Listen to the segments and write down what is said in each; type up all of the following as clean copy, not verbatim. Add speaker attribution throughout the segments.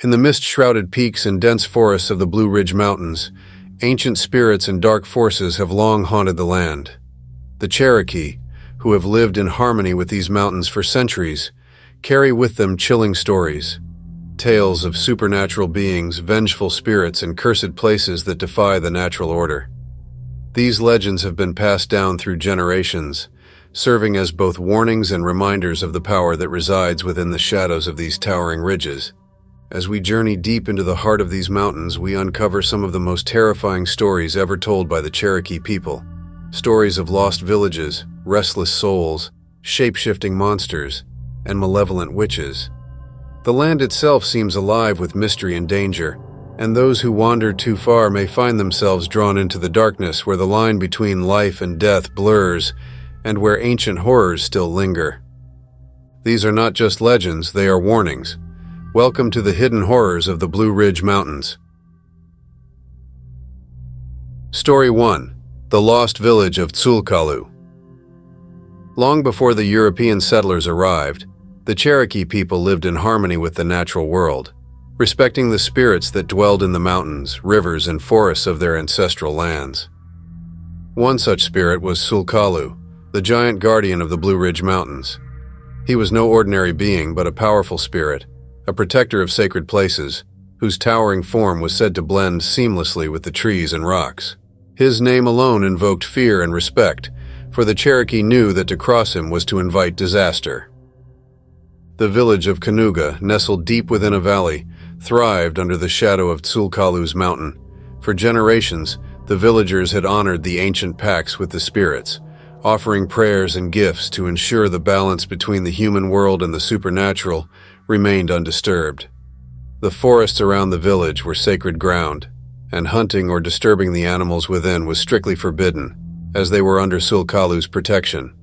Speaker 1: In the mist-shrouded peaks and dense forests of the Blue Ridge Mountains, ancient spirits and dark forces have long haunted the land. The Cherokee, who have lived in harmony with these mountains for centuries, carry with them chilling stories, tales of supernatural beings, vengeful spirits, and cursed places that defy the natural order. These legends have been passed down through generations, serving as both warnings and reminders of the power that resides within the shadows of these towering ridges. As we journey deep into the heart of these mountains, we uncover some of the most terrifying stories ever told by the Cherokee people. Stories of lost villages, restless souls, shape-shifting monsters, and malevolent witches. The land itself seems alive with mystery and danger, and those who wander too far may find themselves drawn into the darkness where the line between life and death blurs, and where ancient horrors still linger. These are not just legends, they are warnings. Welcome to the hidden horrors of the Blue Ridge Mountains. Story 1. The Lost Village of Tsul'kalu'. Long before the European settlers arrived, the Cherokee people lived in harmony with the natural world, respecting the spirits that dwelled in the mountains, rivers, and forests of their ancestral lands. One such spirit was Tsul'kalu', the giant guardian of the Blue Ridge Mountains. He was no ordinary being, but a powerful spirit, a protector of sacred places, whose towering form was said to blend seamlessly with the trees and rocks. His name alone invoked fear and respect, for the Cherokee knew that to cross him was to invite disaster. The village of Cayuga, nestled deep within a valley, thrived under the shadow of Tsul'kalu's mountain. For generations, the villagers had honored the ancient pacts with the spirits, offering prayers and gifts to ensure the balance between the human world and the supernatural remained undisturbed. The forests around the village were sacred ground, and hunting or disturbing the animals within was strictly forbidden, as they were under Tsul'kalu's protection.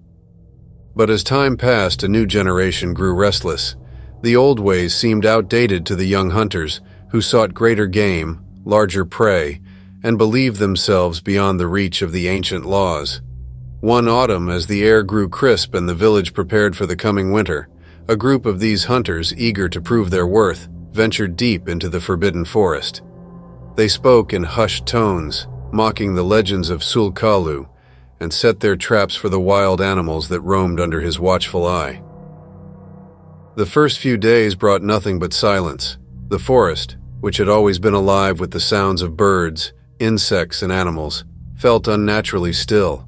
Speaker 1: But as time passed, a new generation grew restless. The old ways seemed outdated to the young hunters, who sought greater game, larger prey, and believed themselves beyond the reach of the ancient laws. One autumn, as the air grew crisp and the village prepared for the coming winter, a group of these hunters, eager to prove their worth, ventured deep into the forbidden forest. They spoke in hushed tones, mocking the legends of Tsul'kalu', and set their traps for the wild animals that roamed under his watchful eye. The first few days brought nothing but silence. The forest, which had always been alive with the sounds of birds, insects, and animals, felt unnaturally still.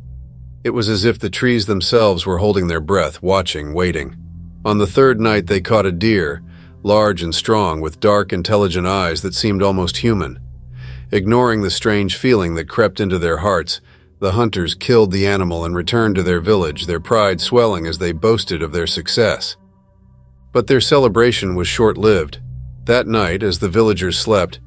Speaker 1: It was as if the trees themselves were holding their breath, watching, waiting. On the third night they caught a deer, large and strong, with dark, intelligent eyes that seemed almost human. Ignoring the strange feeling that crept into their hearts, the hunters killed the animal and returned to their village, their pride swelling as they boasted of their success. But their celebration was short-lived. That night, as the villagers slept,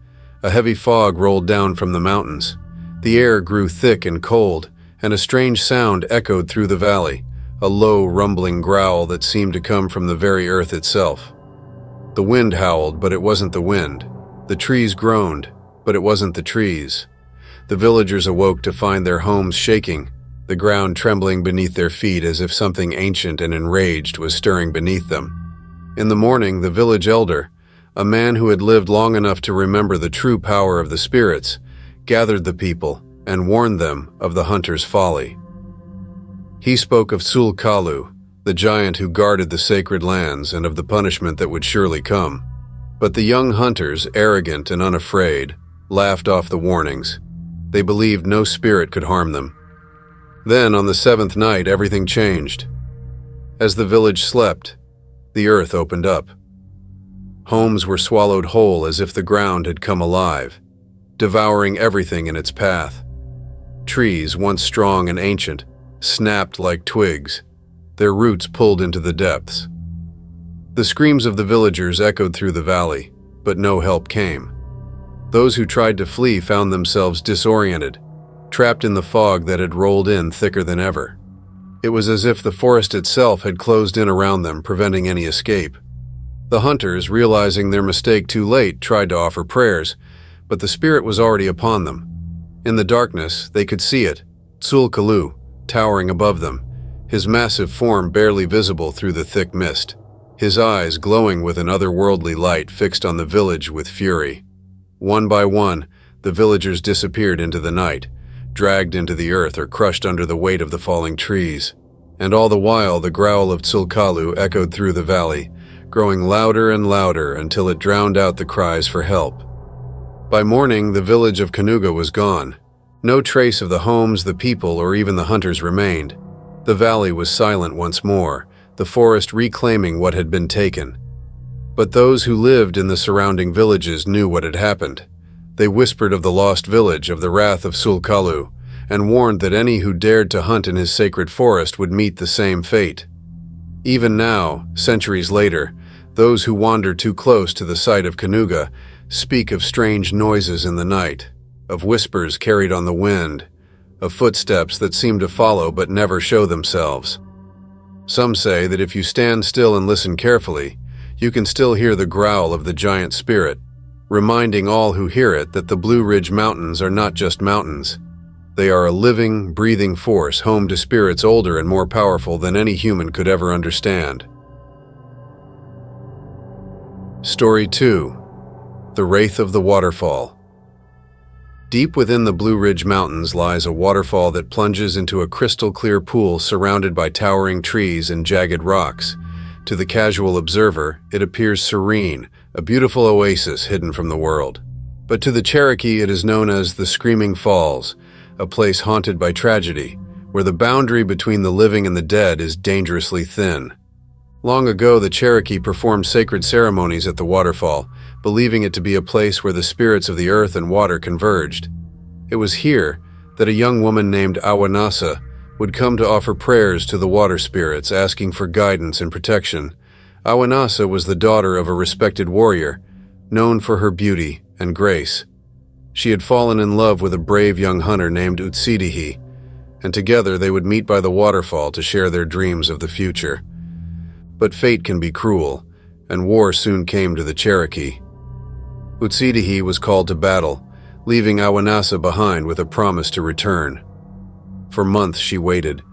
Speaker 1: a heavy fog rolled down from the mountains. The air grew thick and cold, and a strange sound echoed through the valley, a low, rumbling growl that seemed to come from the very earth itself. The wind howled, but it wasn't the wind. The trees groaned, but it wasn't the trees. The villagers awoke to find their homes shaking, the ground trembling beneath their feet as if something ancient and enraged was stirring beneath them. In the morning, the village elder, a man who had lived long enough to remember the true power of the spirits, gathered the people and warned them of the hunter's folly. He spoke of Tsul'kalu', the giant who guarded the sacred lands, and of the punishment that would surely come. But the young hunters, arrogant and unafraid, laughed off the warnings. They believed no spirit could harm them. Then, on the seventh night, everything changed. As the village slept, the earth opened up. Homes were swallowed whole as if the ground had come alive, devouring everything in its path. Trees, once strong and ancient, snapped like twigs, their roots pulled into the depths. The screams of the villagers echoed through the valley, but no help came. Those who tried to flee found themselves disoriented, trapped in the fog that had rolled in thicker than ever. It was as if the forest itself had closed in around them, preventing any escape. The hunters, realizing their mistake too late, tried to offer prayers, but the spirit was already upon them. In the darkness, they could see it, Tsul'kalu', towering above them, his massive form barely visible through the thick mist. his eyes glowing with an otherworldly light fixed on the village with fury. One by one, the villagers disappeared into the night, dragged into the earth or crushed under the weight of the falling trees. And all the while, the growl of Tzulkalu echoed through the valley, growing louder and louder until it drowned out the cries for help. By morning, the village of Kanuga was gone. No trace of the homes, the people, or even the hunters remained. The valley was silent once more, the forest reclaiming what had been taken. But those who lived in the surrounding villages knew what had happened. They whispered of the lost village, of the wrath of Tzulkalu, and warned that any who dared to hunt in his sacred forest would meet the same fate. Even now, centuries later, those who wander too close to the site of Kanuga speak of strange noises in the night, of whispers carried on the wind, of footsteps that seem to follow but never show themselves. Some say that if you stand still and listen carefully, you can still hear the growl of the giant spirit, reminding all who hear it that the Blue Ridge Mountains are not just mountains. They are a living, breathing force home to spirits older and more powerful than any human could ever understand. Story 2. The Wraith of the Waterfall. Deep within the Blue Ridge Mountains lies a waterfall that plunges into a crystal-clear pool surrounded by towering trees and jagged rocks. To the casual observer, it appears serene, a beautiful oasis hidden from the world. But to the Cherokee, it is known as the Screaming Falls, a place haunted by tragedy, where the boundary between the living and the dead is dangerously thin. Long ago, the Cherokee performed sacred ceremonies at the waterfall, believing it to be a place where the spirits of the earth and water converged. It was here that a young woman named Awanasa would come to offer prayers to the water spirits, asking for guidance and protection. Awanasa was the daughter of a respected warrior, known for her beauty and grace. She had fallen in love with a brave young hunter named Utsidihi, and together they would meet by the waterfall to share their dreams of the future. But fate can be cruel, and war soon came to the Cherokee. Utsidihi was called to battle, leaving Awanasa behind with a promise to return. For months she waited,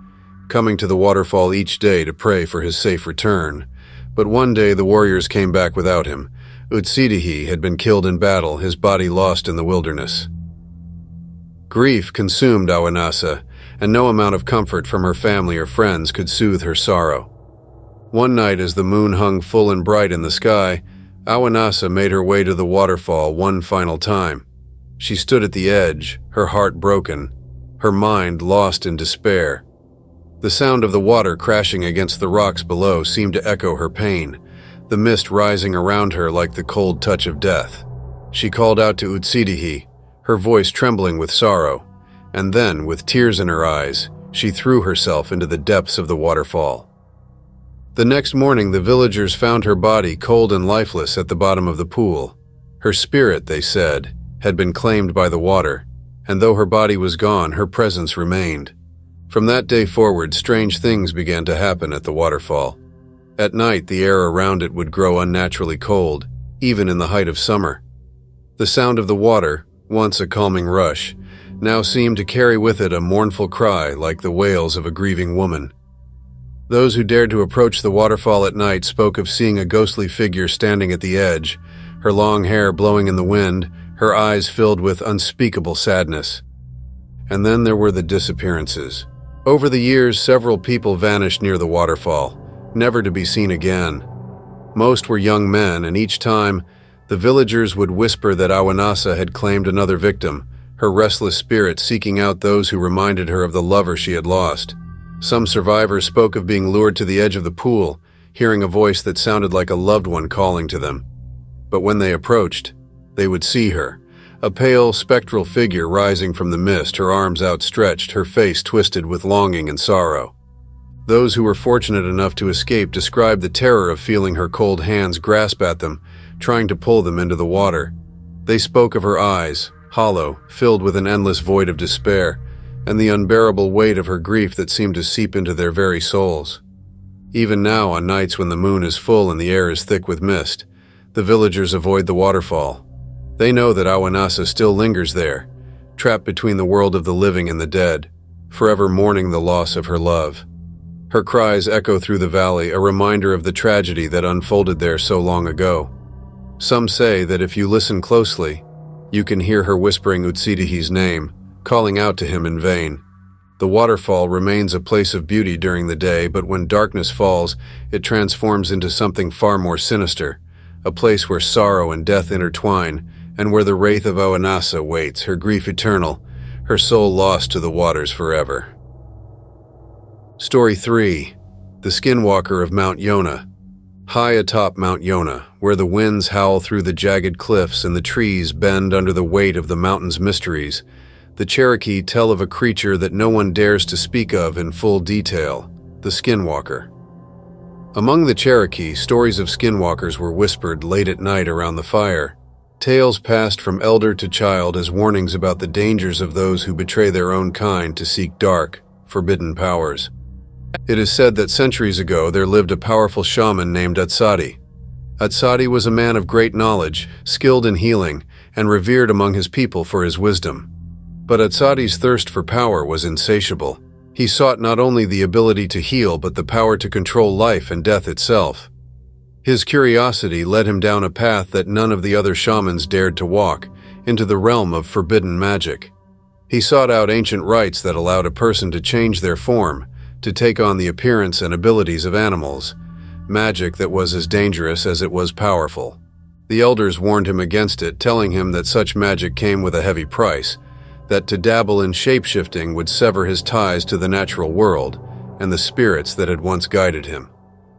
Speaker 1: coming to the waterfall each day to pray for his safe return. But one day the warriors came back without him. Utsidihi had been killed in battle, his body lost in the wilderness. Grief consumed Awanasa, and no amount of comfort from her family or friends could soothe her sorrow. One night, as the moon hung full and bright in the sky, Awanasa made her way to the waterfall one final time. She stood at the edge, her heart broken, her mind lost in despair. The sound of the water crashing against the rocks below seemed to echo her pain, the mist rising around her like the cold touch of death. She called out to Utsidihi, her voice trembling with sorrow, and then, with tears in her eyes, she threw herself into the depths of the waterfall. The next morning, the villagers found her body cold and lifeless at the bottom of the pool. Her spirit, they said, had been claimed by the water, and though her body was gone, her presence remained. From that day forward, strange things began to happen at the waterfall. At night, the air around it would grow unnaturally cold, even in the height of summer. The sound of the water, once a calming rush, now seemed to carry with it a mournful cry like the wails of a grieving woman. Those who dared to approach the waterfall at night spoke of seeing a ghostly figure standing at the edge, her long hair blowing in the wind, her eyes filled with unspeakable sadness. And then there were the disappearances. Over the years, several people vanished near the waterfall, never to be seen again. Most were young men, and each time, the villagers would whisper that Awanasa had claimed another victim, her restless spirit seeking out those who reminded her of the lover she had lost. Some survivors spoke of being lured to the edge of the pool, hearing a voice that sounded like a loved one calling to them. But when they approached, they would see her, a pale, spectral figure rising from the mist, her arms outstretched, her face twisted with longing and sorrow. Those who were fortunate enough to escape described the terror of feeling her cold hands grasp at them, trying to pull them into the water. They spoke of her eyes, hollow, filled with an endless void of despair, and the unbearable weight of her grief that seemed to seep into their very souls. Even now, on nights when the moon is full and the air is thick with mist, the villagers avoid the waterfall. They know that Awanasa still lingers there, trapped between the world of the living and the dead, forever mourning the loss of her love. Her cries echo through the valley, a reminder of the tragedy that unfolded there so long ago. Some say that if you listen closely, you can hear her whispering Utsidihi's name, calling out to him in vain. The waterfall remains a place of beauty during the day, but when darkness falls, it transforms into something far more sinister, a place where sorrow and death intertwine, and where the wraith of Oanasa waits, her grief eternal, her soul lost to the waters forever. Story 3. The Skinwalker of Mount Yonah. High atop Mount Yonah, where the winds howl through the jagged cliffs and the trees bend under the weight of the mountain's mysteries, the Cherokee tell of a creature that no one dares to speak of in full detail, the Skinwalker. Among the Cherokee, stories of skinwalkers were whispered late at night around the fire, tales passed from elder to child as warnings about the dangers of those who betray their own kind to seek dark, forbidden powers. It is said that centuries ago there lived a powerful shaman named Atsadi. Atsadi was a man of great knowledge, skilled in healing, and revered among his people for his wisdom. But Atsadi's thirst for power was insatiable. He sought not only the ability to heal, but the power to control life and death itself. His curiosity led him down a path that none of the other shamans dared to walk, into the realm of forbidden magic. He sought out ancient rites that allowed a person to change their form, to take on the appearance and abilities of animals, magic that was as dangerous as it was powerful. The elders warned him against it, telling him that such magic came with a heavy price, that to dabble in shape-shifting would sever his ties to the natural world and the spirits that had once guided him.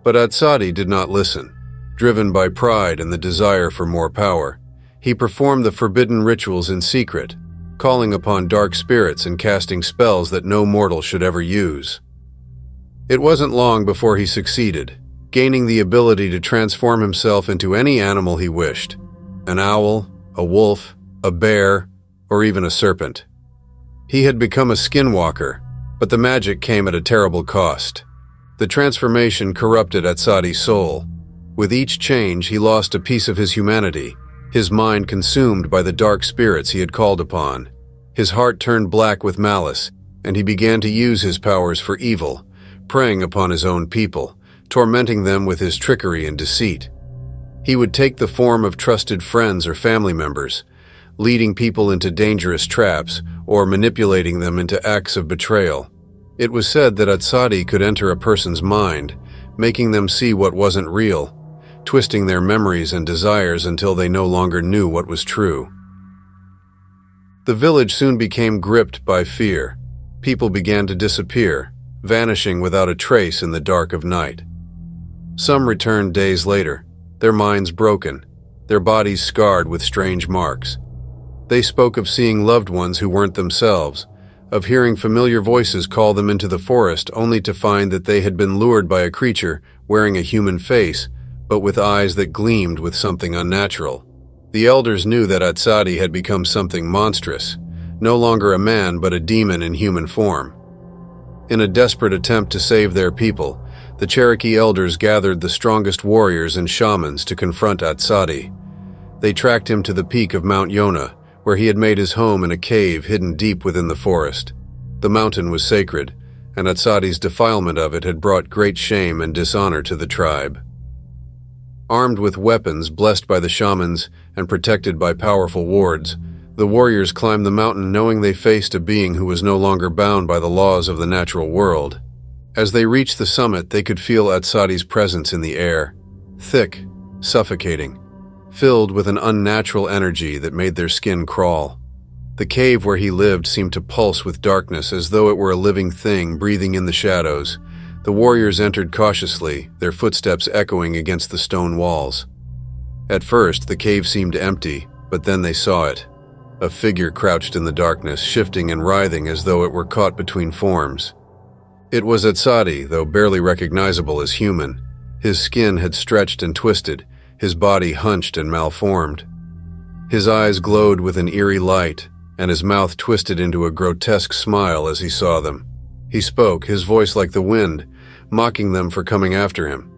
Speaker 1: But Atsadi did not listen. Driven by pride and the desire for more power, he performed the forbidden rituals in secret, calling upon dark spirits and casting spells that no mortal should ever use. It wasn't long before he succeeded, gaining the ability to transform himself into any animal he wished: an owl, a wolf, a bear, or even a serpent. He had become a skinwalker, but the magic came at a terrible cost. The transformation corrupted Atsadi's soul. With each change, he lost a piece of his humanity, his mind consumed by the dark spirits he had called upon. His heart turned black with malice, and he began to use his powers for evil, preying upon his own people, tormenting them with his trickery and deceit. He would take the form of trusted friends or family members, leading people into dangerous traps or manipulating them into acts of betrayal. It was said that Atsadi could enter a person's mind, making them see what wasn't real, twisting their memories and desires until they no longer knew what was true. The village soon became gripped by fear. People began to disappear, vanishing without a trace in the dark of night. Some returned days later, their minds broken, their bodies scarred with strange marks. They spoke of seeing loved ones who weren't themselves, of hearing familiar voices call them into the forest only to find that they had been lured by a creature wearing a human face, but with eyes that gleamed with something unnatural. The elders knew that Atsadi had become something monstrous, no longer a man but a demon in human form. In a desperate attempt to save their people, the Cherokee elders gathered the strongest warriors and shamans to confront Atsadi. They tracked him to the peak of Mount Yonah, where he had made his home in a cave hidden deep within the forest. The mountain was sacred, and Atsadi's defilement of it had brought great shame and dishonor to the tribe. Armed with weapons blessed by the shamans and protected by powerful wards, the warriors climbed the mountain knowing they faced a being who was no longer bound by the laws of the natural world. As they reached the summit, they could feel Atsadi's presence in the air, thick, suffocating, filled with an unnatural energy that made their skin crawl. The cave where he lived seemed to pulse with darkness as though it were a living thing breathing in the shadows. The warriors entered cautiously, their footsteps echoing against the stone walls. At first, the cave seemed empty, but then they saw it. A figure crouched in the darkness, shifting and writhing as though it were caught between forms. It was Atsadi, though barely recognizable as human. His skin had stretched and twisted, his body hunched and malformed. His eyes glowed with an eerie light, and his mouth twisted into a grotesque smile as he saw them. He spoke, his voice like the wind, mocking them for coming after him.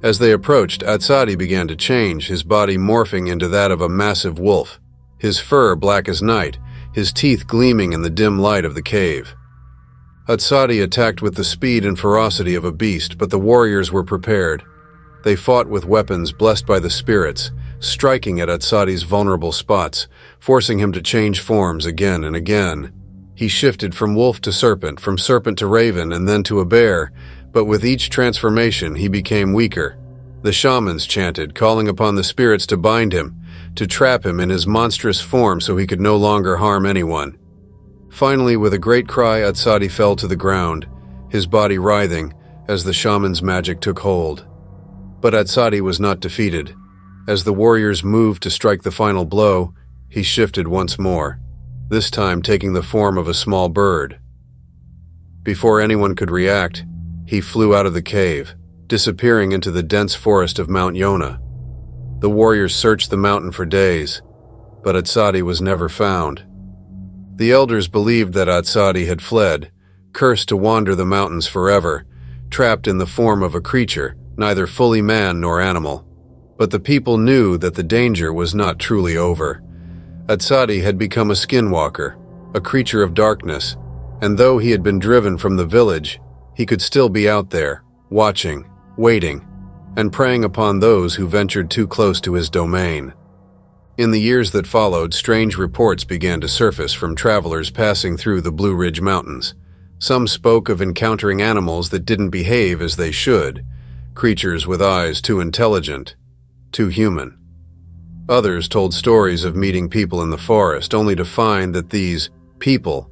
Speaker 1: As they approached, Atsadi began to change, his body morphing into that of a massive wolf, his fur black as night, his teeth gleaming in the dim light of the cave. Atsadi attacked with the speed and ferocity of a beast, but the warriors were prepared. They fought with weapons blessed by the spirits, striking at Atsadi's vulnerable spots, forcing him to change forms again and again. He shifted from wolf to serpent to raven, and then to a bear, but with each transformation he became weaker. The shamans chanted, calling upon the spirits to bind him, to trap him in his monstrous form so he could no longer harm anyone. Finally, with a great cry, Atsadi fell to the ground, his body writhing as the shaman's magic took hold. But Atsadi was not defeated. As the warriors moved to strike the final blow, he shifted once more, this time taking the form of a small bird. Before anyone could react, he flew out of the cave, disappearing into the dense forest of Mount Yona. The warriors searched the mountain for days, but Atsadi was never found. The elders believed that Atsadi had fled, cursed to wander the mountains forever, trapped in the form of a creature, neither fully man nor animal. But the people knew that the danger was not truly over. Atsadi had become a skinwalker, a creature of darkness, and though he had been driven from the village, he could still be out there, watching, waiting, and preying upon those who ventured too close to his domain. In the years that followed, strange reports began to surface from travelers passing through the Blue Ridge Mountains. Some spoke of encountering animals that didn't behave as they should, creatures with eyes too intelligent, too human. Others told stories of meeting people in the forest, only to find that these people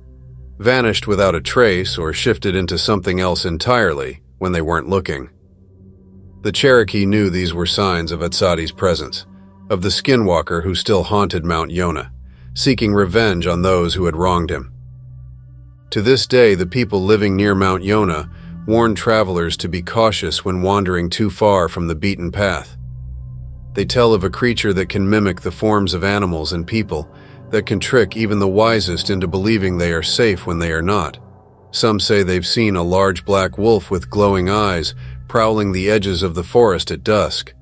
Speaker 1: vanished without a trace or shifted into something else entirely when they weren't looking. The Cherokee knew these were signs of Atsadi's presence, of the skinwalker who still haunted Mount Yona, seeking revenge on those who had wronged him. To this day, the people living near Mount Yona warn travelers to be cautious when wandering too far from the beaten path. They tell of a creature that can mimic the forms of animals and people, that can trick even the wisest into believing they are safe when they are not. Some say they've seen a large black wolf with glowing eyes prowling the edges of the forest at dusk.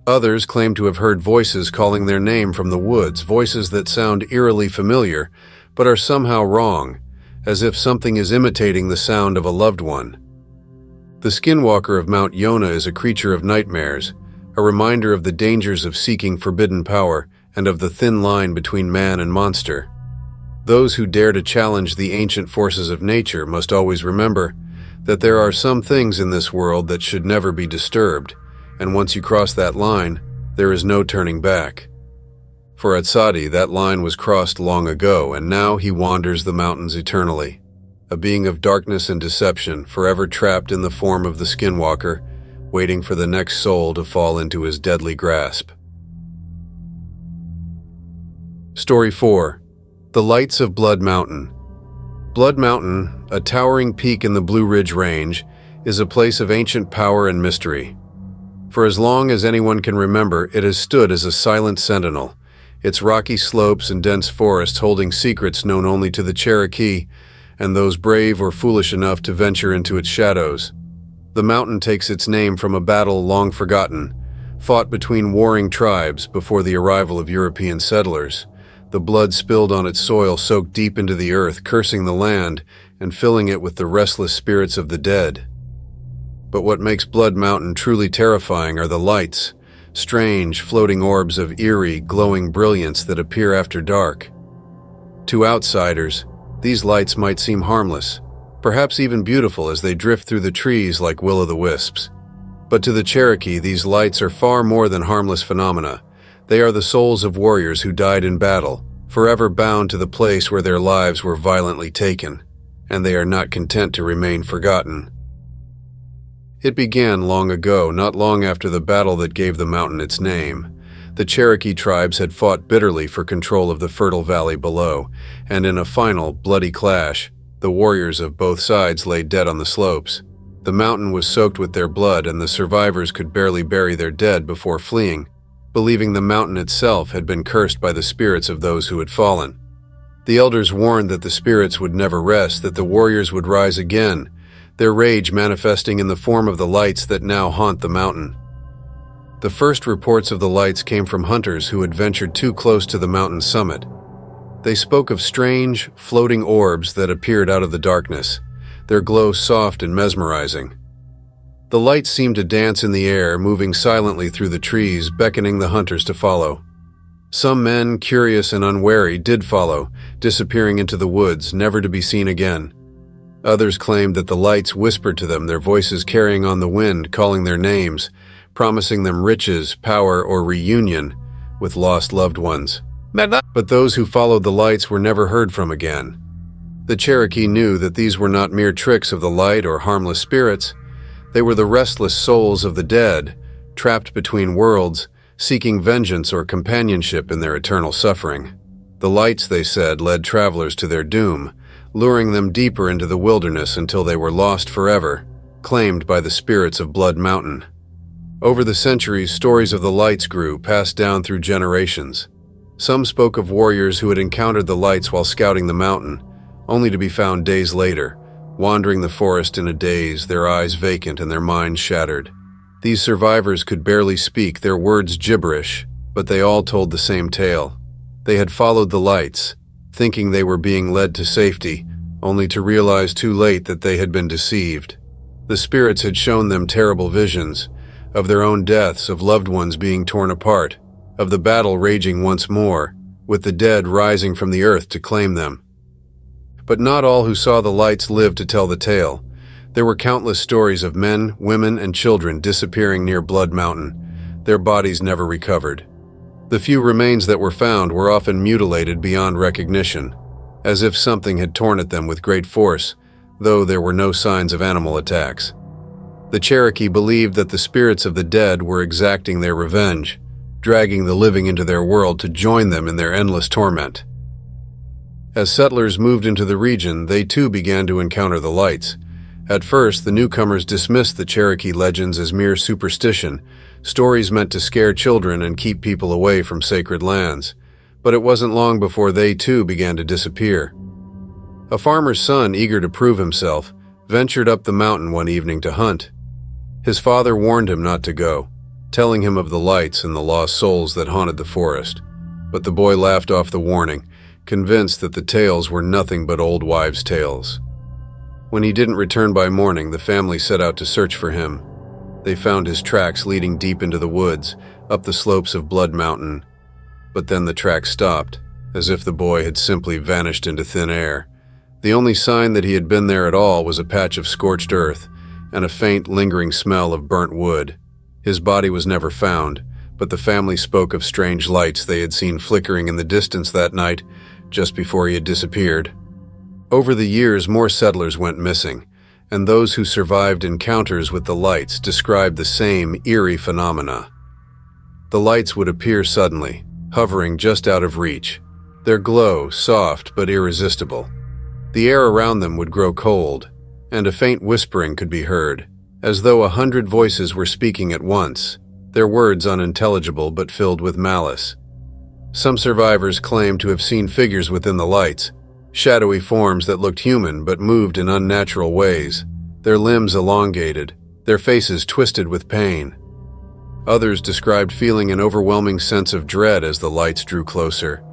Speaker 1: Others claim to have heard voices calling their name from the woods, voices that sound eerily familiar, but are somehow wrong, as if something is imitating the sound of a loved one. The skinwalker of Mount Yona is a creature of nightmares, a reminder of the dangers of seeking forbidden power and of the thin line between man and monster. Those who dare to challenge the ancient forces of nature must always remember that there are some things in this world that should never be disturbed, and once you cross that line, there is no turning back. For Atsadi, that line was crossed long ago, and now he wanders the mountains eternally, a being of darkness and deception, forever trapped in the form of the skinwalker, waiting for the next soul to fall into his deadly grasp. Story 4. The Lights of Blood Mountain. Blood Mountain, a towering peak in the Blue Ridge Range, is a place of ancient power and mystery. For as long as anyone can remember, it has stood as a silent sentinel, its rocky slopes and dense forests holding secrets known only to the Cherokee and those brave or foolish enough to venture into its shadows. The mountain takes its name from a battle long forgotten, fought between warring tribes before the arrival of European settlers. The blood spilled on its soil soaked deep into the earth, cursing the land and filling it with the restless spirits of the dead. But what makes Blood Mountain truly terrifying are the lights, strange, floating orbs of eerie, glowing brilliance that appear after dark. To outsiders, these lights might seem harmless, perhaps even beautiful as they drift through the trees like will-o'-the-wisps. But to the Cherokee, these lights are far more than harmless phenomena. They are the souls of warriors who died in battle, forever bound to the place where their lives were violently taken, and they are not content to remain forgotten. It began long ago, not long after the battle that gave the mountain its name. The Cherokee tribes had fought bitterly for control of the fertile valley below, and in a final, bloody clash, the warriors of both sides lay dead on the slopes. The mountain was soaked with their blood, and the survivors could barely bury their dead before fleeing, believing the mountain itself had been cursed by the spirits of those who had fallen. The elders warned that the spirits would never rest, that the warriors would rise again, their rage manifesting in the form of the lights that now haunt the mountain. The first reports of the lights came from hunters who had ventured too close to the mountain's summit. They spoke of strange, floating orbs that appeared out of the darkness. their glow soft and mesmerizing. The lights seemed to dance in the air, moving silently through the trees, beckoning the hunters to follow. Some men, curious and unwary, did follow, disappearing into the woods, never to be seen again. Others claimed that the lights whispered to them, their voices carrying on the wind, calling their names, promising them riches, power, or reunion with lost loved ones. But those who followed the lights were never heard from again. The Cherokee knew that these were not mere tricks of the light or harmless spirits. They were the restless souls of the dead, trapped between worlds, seeking vengeance or companionship in their eternal suffering. The lights, they said, led travelers to their doom, luring them deeper into the wilderness until they were lost forever, claimed by the spirits of Blood Mountain. Over the centuries, stories of the lights grew, passed down through generations. Some spoke of warriors who had encountered the lights while scouting the mountain, only to be found days later, wandering the forest in a daze, their eyes vacant and their minds shattered. These survivors could barely speak, their words gibberish, but they all told the same tale. They had followed the lights, thinking they were being led to safety, only to realize too late that they had been deceived. The spirits had shown them terrible visions, of their own deaths, of loved ones being torn apart, of the battle raging once more, with the dead rising from the earth to claim them. But not all who saw the lights lived to tell the tale. There were countless stories of men, women, and children disappearing near Blood Mountain, their bodies never recovered. The few remains that were found were often mutilated beyond recognition, as if something had torn at them with great force, though there were no signs of animal attacks. The Cherokee believed that the spirits of the dead were exacting their revenge, dragging the living into their world to join them in their endless torment. As settlers moved into the region, they too began to encounter the lights. At first, the newcomers dismissed the Cherokee legends as mere superstition, stories meant to scare children and keep people away from sacred lands. But it wasn't long before they too began to disappear. A farmer's son, eager to prove himself, ventured up the mountain one evening to hunt. His father warned him not to go, telling him of the lights and the lost souls that haunted the forest. But the boy laughed off the warning, convinced that the tales were nothing but old wives' tales. When he didn't return by morning, the family set out to search for him. They found his tracks leading deep into the woods, up the slopes of Blood Mountain. But then the tracks stopped, as if the boy had simply vanished into thin air. The only sign that he had been there at all was a patch of scorched earth and a faint, lingering smell of burnt wood. His body was never found, but the family spoke of strange lights they had seen flickering in the distance that night, just before he had disappeared. Over the years, more settlers went missing, and those who survived encounters with the lights described the same eerie phenomena. The lights would appear suddenly, hovering just out of reach, their glow soft but irresistible. The air around them would grow cold, and a faint whispering could be heard, as though 100 voices were speaking at once, their words unintelligible but filled with malice. Some survivors claimed to have seen figures within the lights, shadowy forms that looked human but moved in unnatural ways, their limbs elongated, their faces twisted with pain. Others described feeling an overwhelming sense of dread as the lights drew closer,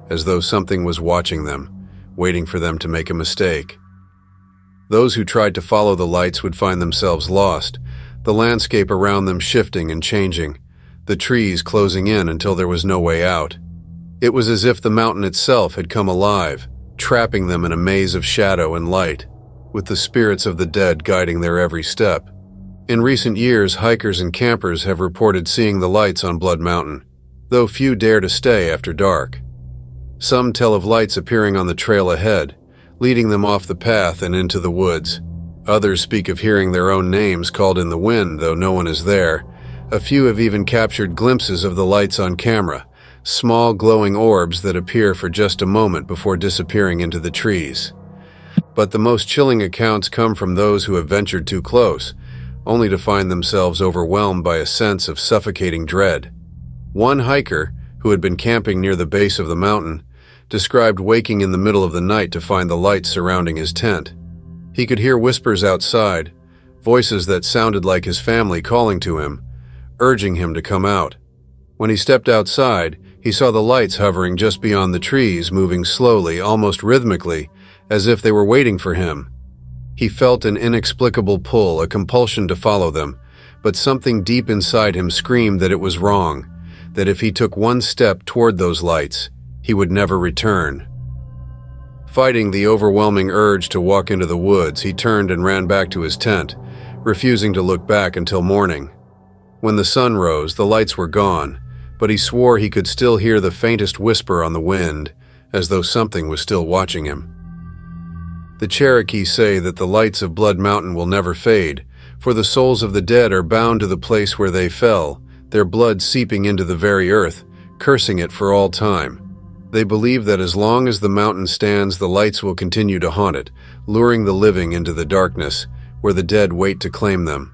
Speaker 1: as though something was watching them, waiting for them to make a mistake. Those who tried to follow the lights would find themselves lost, the landscape around them shifting and changing, the trees closing in until there was no way out. It was as if the mountain itself had come alive, trapping them in a maze of shadow and light, with the spirits of the dead guiding their every step. In recent years, hikers and campers have reported seeing the lights on Blood Mountain, though few dare to stay after dark. Some tell of lights appearing on the trail ahead, leading them off the path and into the woods. Others speak of hearing their own names called in the wind, though no one is there. A few have even captured glimpses of the lights on camera, small glowing orbs that appear for just a moment before disappearing into the trees. But the most chilling accounts come from those who have ventured too close, only to find themselves overwhelmed by a sense of suffocating dread. One hiker, who had been camping near the base of the mountain, described waking in the middle of the night to find the lights surrounding his tent. He could hear whispers outside, voices that sounded like his family calling to him, urging him to come out. When he stepped outside, he saw the lights hovering just beyond the trees, moving slowly, almost rhythmically, as if they were waiting for him. He felt an inexplicable pull, a compulsion to follow them, but something deep inside him screamed that it was wrong, that if he took one step toward those lights, he would never return. Fighting the overwhelming urge to walk into the woods, he turned and ran back to his tent, refusing to look back until morning. When the sun rose, the lights were gone, but he swore he could still hear the faintest whisper on the wind, as though something was still watching him. The Cherokee say that the lights of Blood Mountain will never fade, for the souls of the dead are bound to the place where they fell, their blood seeping into the very earth, cursing it for all time. They believe that as long as the mountain stands, the lights will continue to haunt it, luring the living into the darkness, where the dead wait to claim them.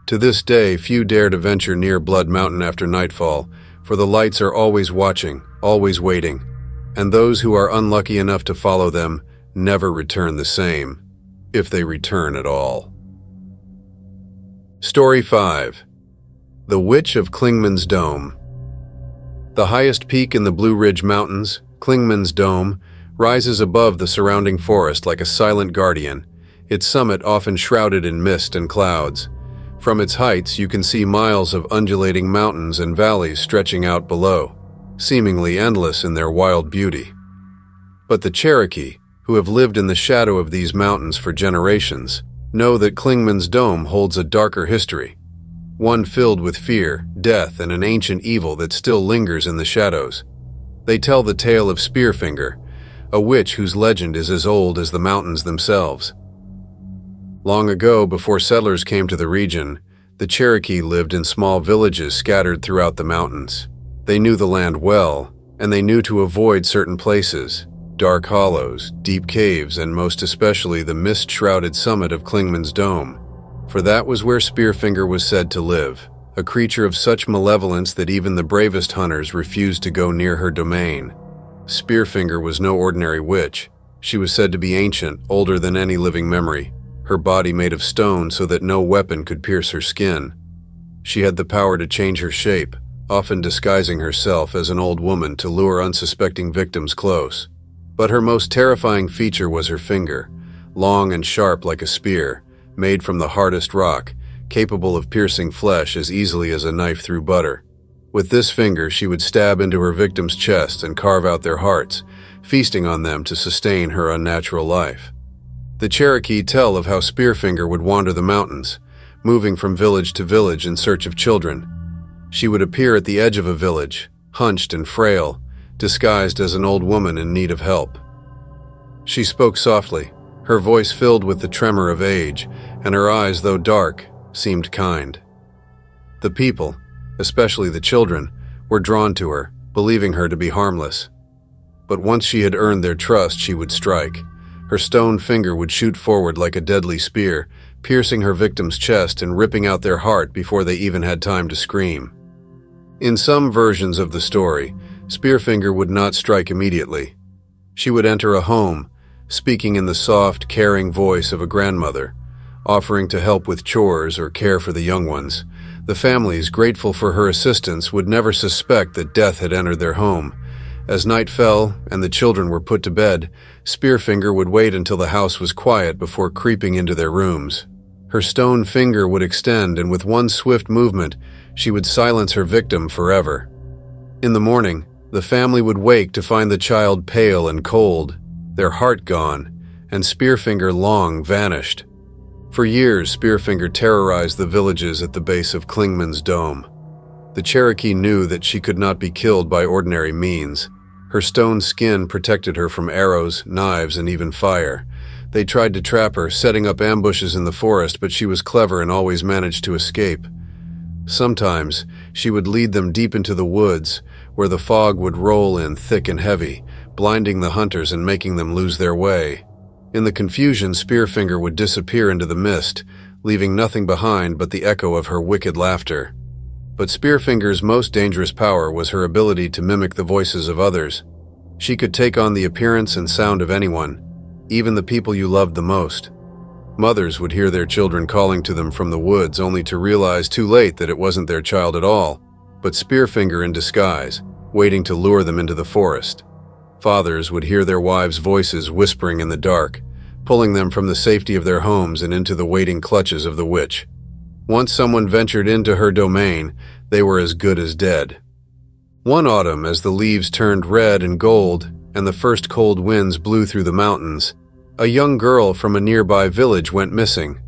Speaker 1: To this day, few dare to venture near Blood Mountain after nightfall, for the lights are always watching, always waiting, and those who are unlucky enough to follow them never return the same, if they return at all. Story 5. The Witch of Clingman's Dome. The highest peak in the Blue Ridge Mountains, Clingman's Dome, rises above the surrounding forest like a silent guardian, its summit often shrouded in mist and clouds. From its heights, you can see miles of undulating mountains and valleys stretching out below, seemingly endless in their wild beauty. But the Cherokee, who have lived in the shadow of these mountains for generations, know that Clingman's Dome holds a darker history, one filled with fear, death, and an ancient evil that still lingers in the shadows. They tell the tale of Spearfinger, a witch whose legend is as old as the mountains themselves. Long ago, before settlers came to the region, the Cherokee lived in small villages scattered throughout the mountains. They knew the land well, and they knew to avoid certain places, dark hollows, deep caves, and most especially the mist-shrouded summit of Clingman's Dome, for that was where Spearfinger was said to live, a creature of such malevolence that even the bravest hunters refused to go near her domain. Spearfinger was no ordinary witch. She was said to be ancient, older than any living memory, her body made of stone so that no weapon could pierce her skin. She had the power to change her shape, often disguising herself as an old woman to lure unsuspecting victims close. But her most terrifying feature was her finger, long and sharp like a spear, made from the hardest rock, capable of piercing flesh as easily as a knife through butter. With this finger, she would stab into her victim's chest and carve out their hearts, feasting on them to sustain her unnatural life. The Cherokee tell of how Spearfinger would wander the mountains, moving from village to village in search of children. She would appear at the edge of a village, hunched and frail, disguised as an old woman in need of help. She spoke softly, her voice filled with the tremor of age, and her eyes, though dark, seemed kind. The people, especially the children, were drawn to her, believing her to be harmless. But once she had earned their trust, she would strike. Her stone finger would shoot forward like a deadly spear, piercing her victim's chest and ripping out their heart before they even had time to scream. In some versions of the story, Spearfinger would not strike immediately. She would enter a home, speaking in the soft, caring voice of a grandmother, offering to help with chores or care for the young ones. The families, grateful for her assistance, would never suspect that death had entered their home. As night fell and the children were put to bed, Spearfinger would wait until the house was quiet before creeping into their rooms. Her stone finger would extend, and with one swift movement, she would silence her victim forever. In the morning, the family would wake to find the child pale and cold, their heart gone, and Spearfinger long vanished. For years, Spearfinger terrorized the villages at the base of Clingman's Dome. The Cherokee knew that she could not be killed by ordinary means. Her stone skin protected her from arrows, knives, and even fire. They tried to trap her, setting up ambushes in the forest, but she was clever and always managed to escape. Sometimes, she would lead them deep into the woods, where the fog would roll in thick and heavy, blinding the hunters and making them lose their way. In the confusion, Spearfinger would disappear into the mist, leaving nothing behind but the echo of her wicked laughter. But Spearfinger's most dangerous power was her ability to mimic the voices of others. She could take on the appearance and sound of anyone, even the people you loved the most. Mothers would hear their children calling to them from the woods, only to realize too late that it wasn't their child at all, but Spearfinger in disguise, waiting to lure them into the forest. Fathers would hear their wives' voices whispering in the dark, pulling them from the safety of their homes and into the waiting clutches of the witch. Once someone ventured into her domain, they were as good as dead. One autumn, as the leaves turned red and gold and the first cold winds blew through the mountains, a young girl from a nearby village went missing.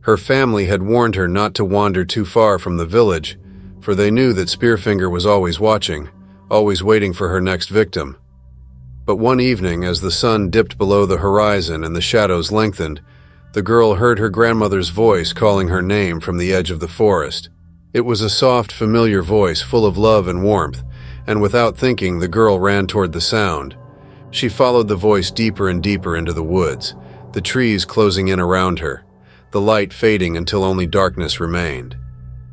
Speaker 1: Her family had warned her not to wander too far from the village, for they knew that Spearfinger was always watching, always waiting for her next victim. But one evening, as the sun dipped below the horizon and the shadows lengthened, the girl heard her grandmother's voice calling her name from the edge of the forest. It was a soft, familiar voice full of love and warmth, and without thinking, the girl ran toward the sound. She followed the voice deeper and deeper into the woods, the trees closing in around her, the light fading until only darkness remained.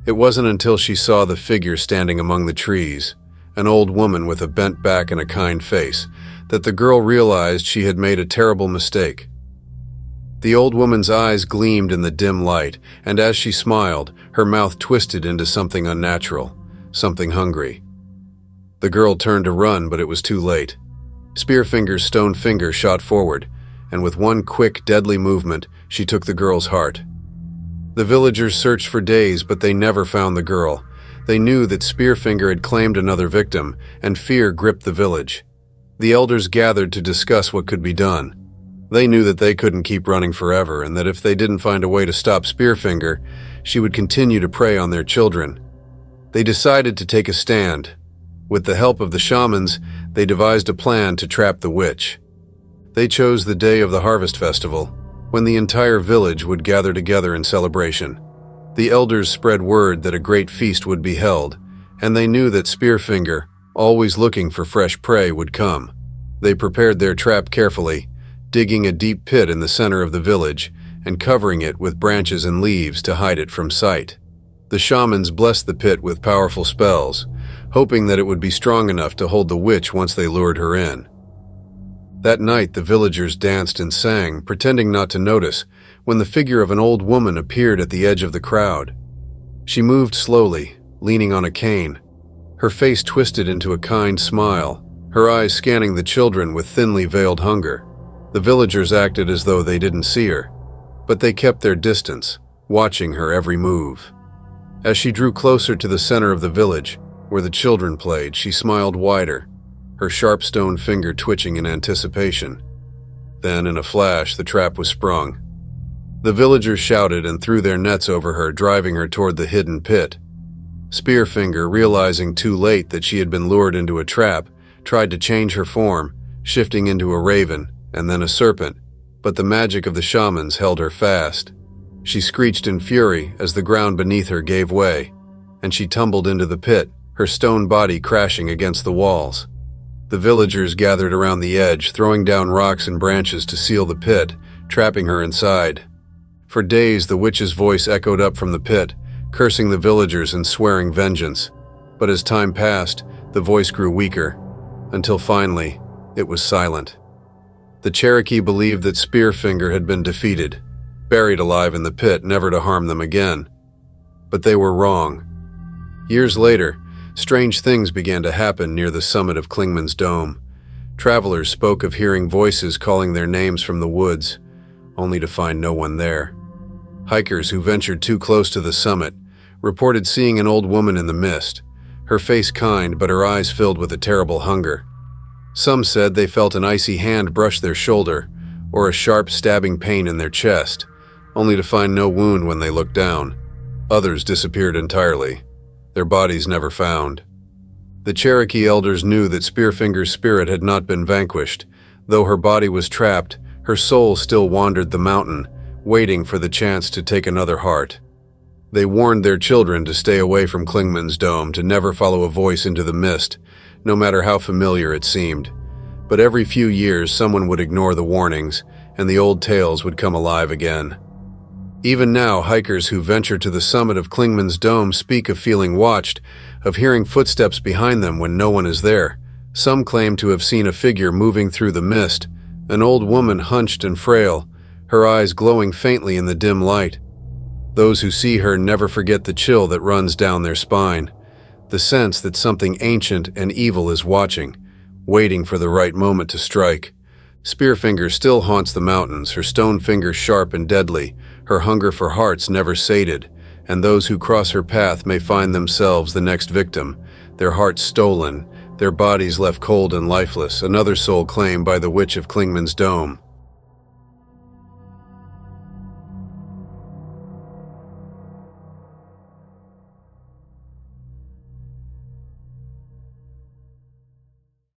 Speaker 1: It wasn't until she saw the figure standing among the trees, an old woman with a bent back and a kind face, that the girl realized she had made a terrible mistake. The old woman's eyes gleamed in the dim light, and as she smiled, her mouth twisted into something unnatural, something hungry. The girl turned to run, but it was too late. Spearfinger's stone finger shot forward, and with one quick, deadly movement, she took the girl's heart. The villagers searched for days, but they never found the girl. They knew that Spearfinger had claimed another victim, and fear gripped the village. The elders gathered to discuss what could be done. They knew that they couldn't keep running forever, and that if they didn't find a way to stop Spearfinger, she would continue to prey on their children. They decided to take a stand. With the help of the shamans, they devised a plan to trap the witch. They chose the day of the harvest festival, when the entire village would gather together in celebration. The elders spread word that a great feast would be held, and they knew that Spearfinger, always looking for fresh prey, would come. They prepared their trap carefully, digging a deep pit in the center of the village and covering it with branches and leaves to hide it from sight. The shamans blessed the pit with powerful spells, hoping that it would be strong enough to hold the witch once they lured her in. That night, the villagers danced and sang, pretending not to notice, when the figure of an old woman appeared at the edge of the crowd. She moved slowly, leaning on a cane, her face twisted into a kind smile, her eyes scanning the children with thinly veiled hunger. The villagers acted as though they didn't see her, but they kept their distance, watching her every move. As she drew closer to the center of the village, where the children played, she smiled wider, her sharp stone finger twitching in anticipation. Then, in a flash, the trap was sprung. The villagers shouted and threw their nets over her, driving her toward the hidden pit. Spearfinger, realizing too late that she had been lured into a trap, tried to change her form, shifting into a raven and then a serpent, but the magic of the shamans held her fast. She screeched in fury as the ground beneath her gave way, and she tumbled into the pit, her stone body crashing against the walls. The villagers gathered around the edge, throwing down rocks and branches to seal the pit, trapping her inside. For days, the witch's voice echoed up from the pit, cursing the villagers and swearing vengeance. But as time passed, the voice grew weaker, until finally, it was silent. The Cherokee believed that Spearfinger had been defeated, buried alive in the pit, never to harm them again. But they were wrong. Years later, strange things began to happen near the summit of Klingman's Dome. Travelers spoke of hearing voices calling their names from the woods, only to find no one there. Hikers who ventured too close to the summit reported seeing an old woman in the mist, her face kind but her eyes filled with a terrible hunger. Some said they felt an icy hand brush their shoulder or a sharp stabbing pain in their chest, only to find no wound when they looked down. Others disappeared entirely, their bodies never found. The Cherokee elders knew that Spearfinger's spirit had not been vanquished. Though her body was trapped, her soul still wandered the mountain, waiting for the chance to take another heart. They warned their children to stay away from Klingman's Dome, to never follow a voice into the mist, no matter how familiar it seemed. But every few years, someone would ignore the warnings, and the old tales would come alive again. Even now, hikers who venture to the summit of Klingman's Dome speak of feeling watched, of hearing footsteps behind them when no one is there. Some claim to have seen a figure moving through the mist, an old woman hunched and frail, her eyes glowing faintly in the dim light. Those who see her never forget the chill that runs down their spine, the sense that something ancient and evil is watching, waiting for the right moment to strike. Spearfinger still haunts the mountains, her stone finger sharp and deadly, her hunger for hearts never sated, and those who cross her path may find themselves the next victim, their hearts stolen, their bodies left cold and lifeless, another soul claimed by the Witch of Klingman's Dome.